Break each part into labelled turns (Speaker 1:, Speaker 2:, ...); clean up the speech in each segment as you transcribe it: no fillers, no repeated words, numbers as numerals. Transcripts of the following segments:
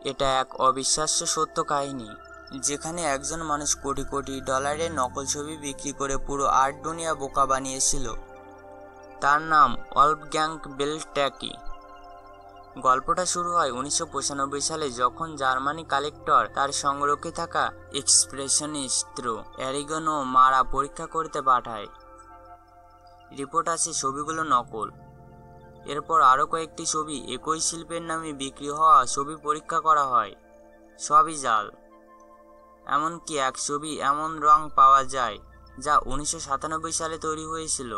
Speaker 1: এটা এক অবিশ্বাস্য সত্য কাহিনী, যেখানে একজন মানুষ কোটি কোটি ডলারের নকল ছবি বিক্রি করে পুরো আর্ট দুনিয়া বোকা বানিয়েছিল। তার নাম ওলফগ্যাং বেলট্যাকি। গল্পটা শুরু হয় 1995 সালে, যখন জার্মানি কালেক্টর তার সংরক্ষে থাকা এক্সপ্রেশনিস্ট অ্যারিগনো মারা পরীক্ষা করতে পাঠায়। রিপোর্ট আছে ছবিগুলো নকল। এরপর আরও কয়েকটি ছবি একই শিল্পের নামে বিক্রি হওয়া ছবি পরীক্ষা করা হয়, সবই জাল। এমনকি এক ছবি এমন রং পাওয়া যায় যা 1997 সালে তৈরি হয়েছিল,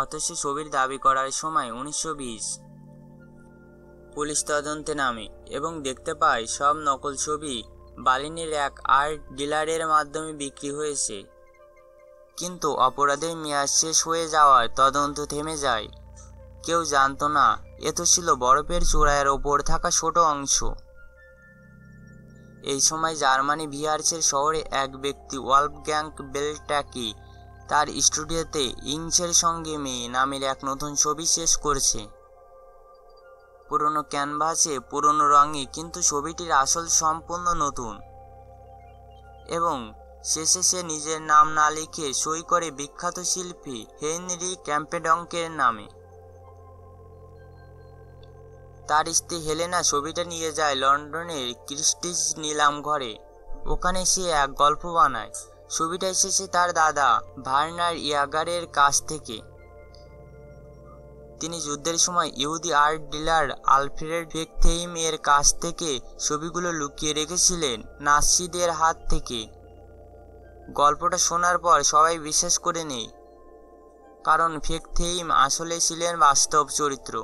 Speaker 1: অথচ ছবির দাবি করার সময় 1920। পুলিশ তদন্তে নামে এবং দেখতে পায় সব নকল ছবি বার্লিনের এক আর্ট ডিলারের মাধ্যমে বিক্রি হয়েছে। কিন্তু অপরাধের মেয়াদ শেষ হয়ে যাওয়ায় তদন্ত থেমে যায়। কেউ জানতো না এ তো ছিল বরফের চূড়ার ওপর থাকা ছোট অংশ। এই সময় জার্মানি ভিয়ার্সের শহরে এক ব্যক্তি ওলফগ্যাং বেলট্যাকি তার স্টুডিওতে ইংসের সঙ্গে মেয়ে নামের এক নতুন ছবি শেষ করছে। পুরনো ক্যানভাসে, পুরনো রঙে, কিন্তু ছবিটির আসল সম্পূর্ণ নতুন। এবং শেষে সে নিজের নাম না লিখে সই করে বিখ্যাত শিল্পী হেনরি ক্যাম্পেডঙ্কের নামে। তার স্ত্রী হেলেনা ছবিটা নিয়ে যায় লন্ডনের ক্রিস্টিজ নিলাম ঘরে। ওখানে সে এক গল্প বানায়। ছবিটা এসেছে তার দাদা ভার্নার ইয়াগারের কাছ থেকে। তিনি যুদ্ধের সময় ইহুদি আর্ট ডিলার আলফ্রেড বেকথেইম এর কাছ থেকে ছবিগুলো লুকিয়ে রেখেছিলেন নাৎসিদের হাত থেকে। গল্পটা শোনার পর সবাই বিশ্বাস করে নেয়, কারণ বেকথেইম আসলে ছিলেন বাস্তব চরিত্র।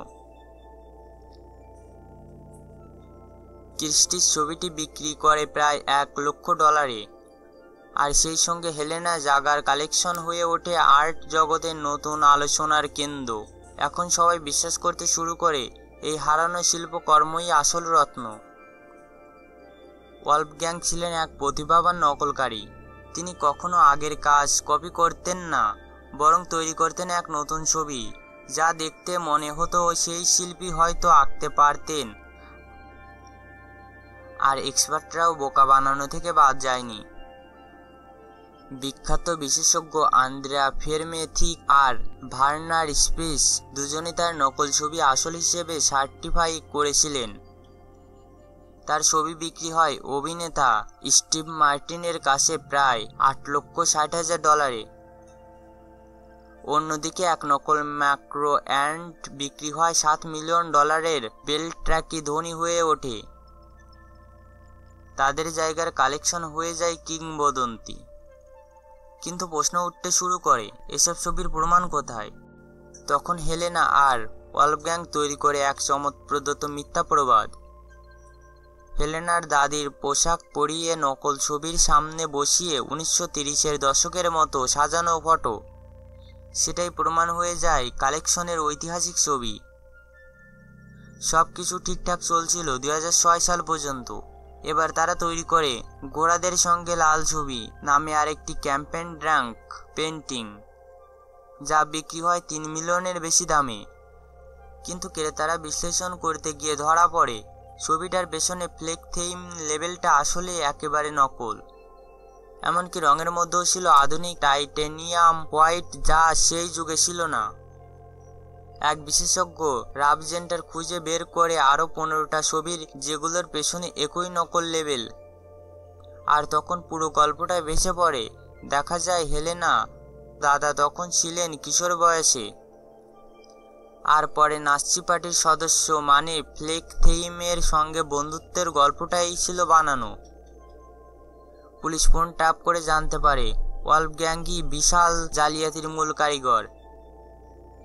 Speaker 1: ক্রিস্টিজ ছবিটি বিক্রি করে প্রায় $1,00,000, আর সেই সঙ্গে হেলেনা জাগার কালেকশন হয়ে ওঠে আর্ট জগতের নতুন আলোচনার কেন্দ্র। এখন সবাই বিশ্বাস করতে শুরু করে এই হারানো শিল্পকর্মই আসল রত্ন। ওলফগ্যাং ছিলেন এক প্রতিভাবান নকলকারী। তিনি কখনো আগের কাজ কপি করতেন না, বরং তৈরি করতেন এক নতুন ছবি, যা দেখতে মনে হতো সেই শিল্পী হয়তো আঁকতে পারতেন। আর এক্সপার্টরাও বোকা বানানো থেকে বাদ যায়নি। বিখ্যাত বিশেষজ্ঞ আন্দ্রেয়া ফেরমেথিক আর ভার্নার স্পিস দুজনেই তার নকল ছবি আসল হিসেবে সার্টিফাই করেছিলেন। তার ছবি বিক্রি হয় অভিনেতা স্টিভ মার্টিনের কাছে প্রায় $8,60,000। অন্যদিকে এক নকল ম্যাক্রো অ্যান্ড বিক্রি হয় $7 মিলিয়ন। বেলট্যাকি ধনী হয়ে ওঠে। তাদের জায়গার কালেকশন হয়ে যায় কিংবদন্তি। কিন্তু প্রশ্ন উঠতে শুরু করে, এসব ছবির প্রমাণ কোথায়? তখন হেলেনা আর ওলফগ্যাং তৈরি করে এক চমৎপ্রদত্ত মিথ্যা প্রবাদ। হেলেনার দাদির পোশাক পরিয়ে নকল ছবির সামনে বসিয়ে 1930-এর দশকের মতো সাজানো ফটো। সেটাই প্রমাণ হয়ে যায় কালেকশনের ঐতিহাসিক ছবি। সব কিছু ঠিকঠাক চলছিল 2006 সাল পর্যন্ত। এবার তারা তৈরি করে গোড়াদের সঙ্গে লাল ছবি নামে আরেকটি ক্যাম্পেডঙ্ক পেন্টিং, যা বিক্রি হয় $3 মিলিয়নের বেশি দামে। কিন্তু ক্রেতারা বিশ্লেষণ করতে গিয়ে ধরা পড়ে ছবিটার পেছনে বেকথেইম লেবেলটা আসলে একেবারে নকল। এমনকি রঙের মধ্যেও ছিল আধুনিক টাইটেনিয়াম হোয়াইট, যা সেই যুগে ছিল না। এক বিশেষজ্ঞ রাবজেন্টার খুঁজে বের করে আরও 15টা ছবির যেগুলোর পেছনে একই নকল লেবেল। আর তখন পুরো গল্পটাই ভেসে পড়ে। দেখা যায় হেলেনা দাদা তখন ছিলেন কিশোর বয়সে, আর পরে নাৎসি পার্টির সদস্য, মানে বেকথেইমের সঙ্গে বন্ধুত্বের গল্পটাই ছিল বানানো। পুলিশ ফোন ট্যাপ করে জানতে পারে ওলফগ্যাংই বিশাল জালিয়াতির মূল কারিগর।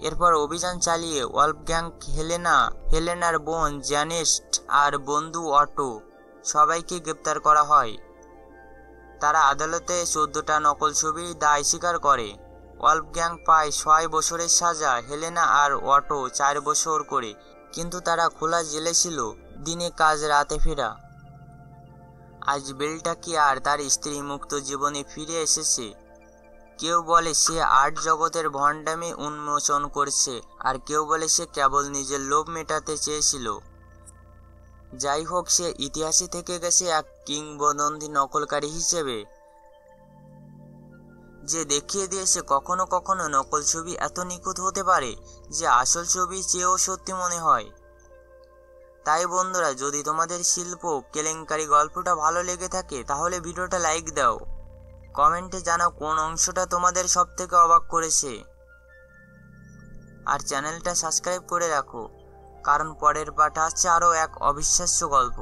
Speaker 1: এরপর অভিযান চালিয়ে ওলফগ্যাং হেলেনার বোন জ্যানেট আর বন্ধু অটো সবাইকে গ্রেপ্তার করা হয়। তারা আদালতে 14টা নকল ছবির দায় স্বীকার করে। ওলফগ্যাং পায় 6 বছরের সাজা, হেলেনা আর অটো 4 বছর করে। কিন্তু তারা খোলা জেলে ছিল, দিনে কাজ রাতে ফেরা। আজ বেলট্যাকি আর তার স্ত্রী মুক্ত জীবনে ফিরে এসেছে। কেউ বলে সে আর্ট জগতের ভণ্ডামি উন্মোচন করছে, আর কেউ বলে সে কেবল নিজের লোভ মেটাতে চেয়েছিল। যাই হোক, সে ইতিহাসে থেকে গেছে এক কিংবদন্তি নকলকারী হিসেবে, যে দেখিয়ে দিয়েছে কখনো কখনো নকল ছবি এত নিখুঁত হতে পারে যে আসল ছবি চেয়েও সত্যি মনে হয়। তাই বন্ধুরা, যদি তোমাদের শিল্প কেলেঙ্কারি গল্পটা ভালো লেগে থাকে তাহলে ভিডিওটা লাইক দাও, কমেন্টে জানাও কোন অংশটা তোমাদের সবথেকে অবাক করেছে, আর চ্যানেলটা সাবস্ক্রাইব করে রাখো, কারণ পরের পার্ট আসছে আরও এক অবিশ্বাস্য গল্প।